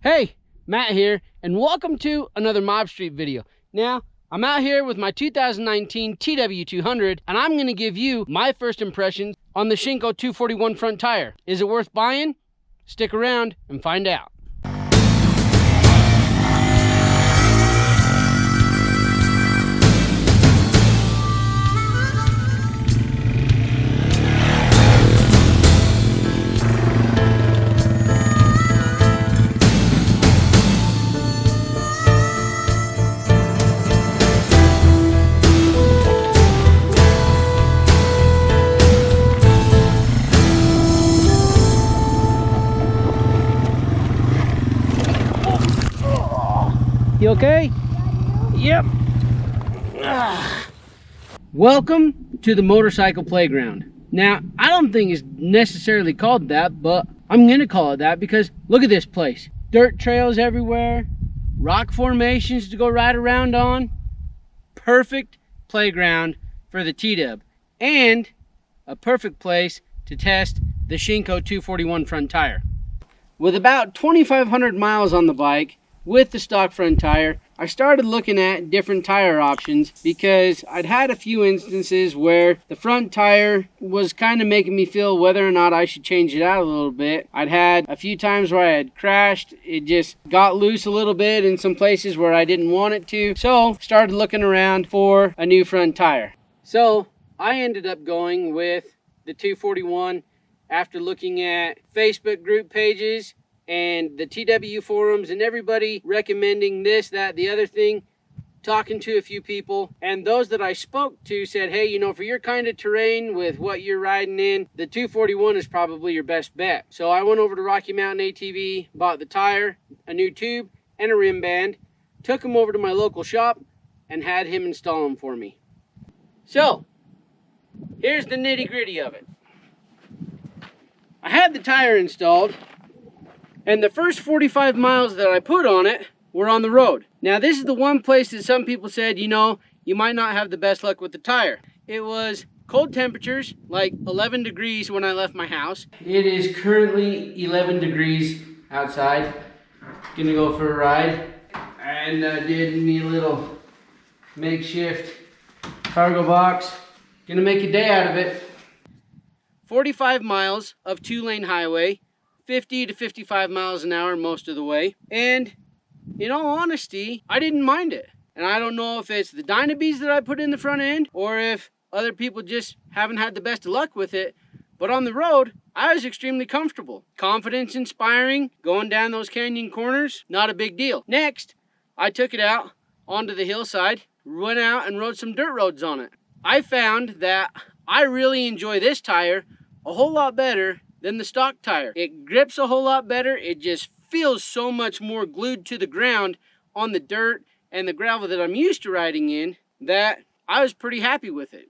Hey, Matt here, and welcome to another Mob Street video. Now, I'm out here with my 2019 TW200, and I'm going to give you my first impressions on the Shinko 241 front tire. Is it worth buying? Stick around and find out. You okay? Yep. Welcome to the motorcycle playground. Now, I don't think it's necessarily called that, but I'm gonna call it that because look at this place. Dirt trails everywhere, rock formations to go ride around on. Perfect playground for the T-Dub, and a perfect place to test the Shinko 241 front tire. With about 2,500 miles on the bike, with the stock front tire, I started looking at different tire options because I'd had a few instances where the front tire was kind of making me feel whether or not I should change it out a little bit. I'd had a few times where I had crashed. It just got loose a little bit in some places where I didn't want it to. So started looking around for a new front tire. So I ended up going with the 241 after looking at Facebook group pages and the TW forums and everybody recommending this, that, the other thing, talking to a few people. And those that I spoke to said, hey, you know, for your kind of terrain with what you're riding in, the 241 is probably your best bet. So I went over to Rocky Mountain ATV, bought the tire, a new tube, and a rim band, took them over to my local shop, and had him install them for me. So, here's the nitty-gritty of it. I had the tire installed, and the first 45 miles that I put on it were on the road. Now, this is the one place that some people said, you know, you might not have the best luck with the tire. It was cold temperatures, like 11 degrees when I left my house. It is currently 11 degrees outside. Gonna go for a ride. And did me a little makeshift cargo box. Gonna make a day out of it. 45 miles of 2-lane highway. 50 to 55 miles an hour most of the way. And in all honesty, I didn't mind it. And I don't know if it's the Dynabees that I put in the front end or if other people just haven't had the best of luck with it. But on the road, I was extremely comfortable. Confidence inspiring, going down those canyon corners, not a big deal. Next, I took it out onto the hillside, went out and rode some dirt roads on it. I found that I really enjoy this tire a whole lot better than the stock tire. It grips a whole lot better. It just feels so much more glued to the ground on the dirt and the gravel that I'm used to riding in that I was pretty happy with it.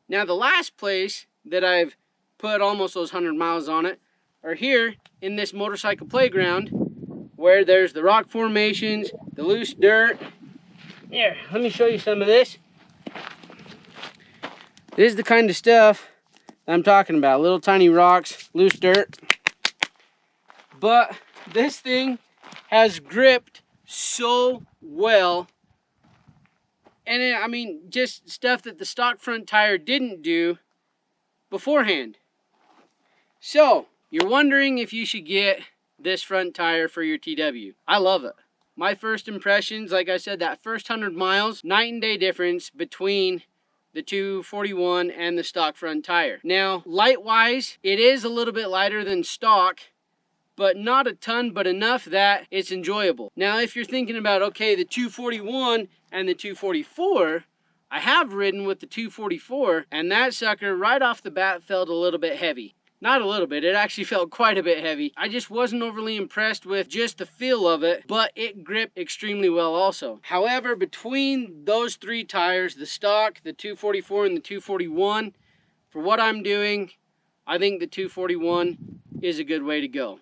Now, the last place that I've put almost those 100 miles on it are here in this motorcycle playground where there's the rock formations, the loose dirt. Here, let me show you some of this. This is the kind of stuff I'm talking about. Little tiny rocks, loose dirt. But this thing has gripped so well. And I mean, just stuff that the stock front tire didn't do beforehand. So, you're wondering if you should get this front tire for your TW. I love it. My first impressions, like I said, that first 100 miles, night and day difference between the 241 and the stock front tire. Now, light-wise, it is a little bit lighter than stock, but not a ton, but enough that it's enjoyable. Now, if you're thinking about, okay, the 241 and the 244, I have ridden with the 244, and that sucker right off the bat felt a little bit heavy. Not a little bit, it actually felt quite a bit heavy. I just wasn't overly impressed with just the feel of it, but it gripped extremely well also. However, between those three tires, the stock, the 244, and the 241, for what I'm doing, I think the 241 is a good way to go.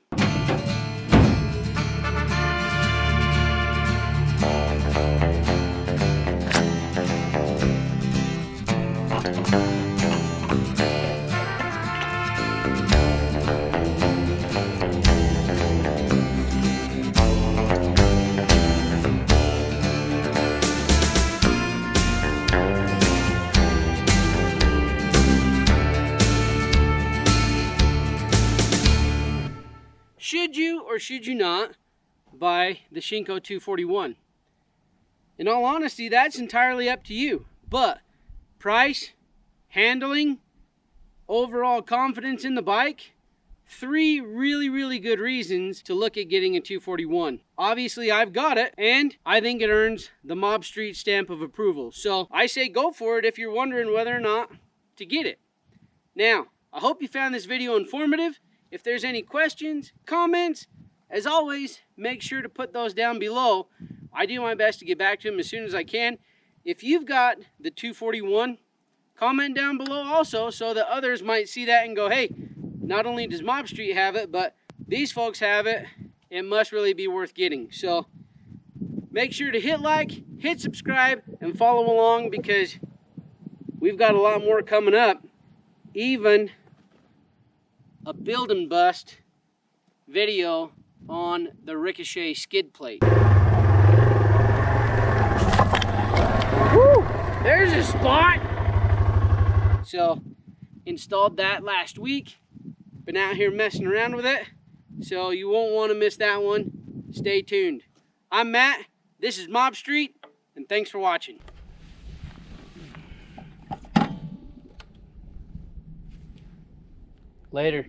you or should you not buy the Shinko 241? In all honesty, that's entirely up to you. But price, handling, overall confidence in the bike, 3 really good reasons to look at getting a 241. Obviously, I've got it, and I think it earns the Mob Street stamp of approval. So I say go for it if you're wondering whether or not to get it. Now, I hope you found this video informative. If there's any questions, comments, as always, make sure to put those down below. I do my best to get back to them as soon as I can. If you've got the 241, comment down below also so that others might see that and go, hey, not only does Mob Street have it, but these folks have it. It must really be worth getting. So make sure to hit like, hit subscribe, and follow along because we've got a lot more coming up. Even a build and bust video on the Ricochet skid plate. Woo! There's a spot! So, installed that last week. Been out here messing around with it. So you won't want to miss that one. Stay tuned. I'm Matt, this is Mob Street, and thanks for watching. Later.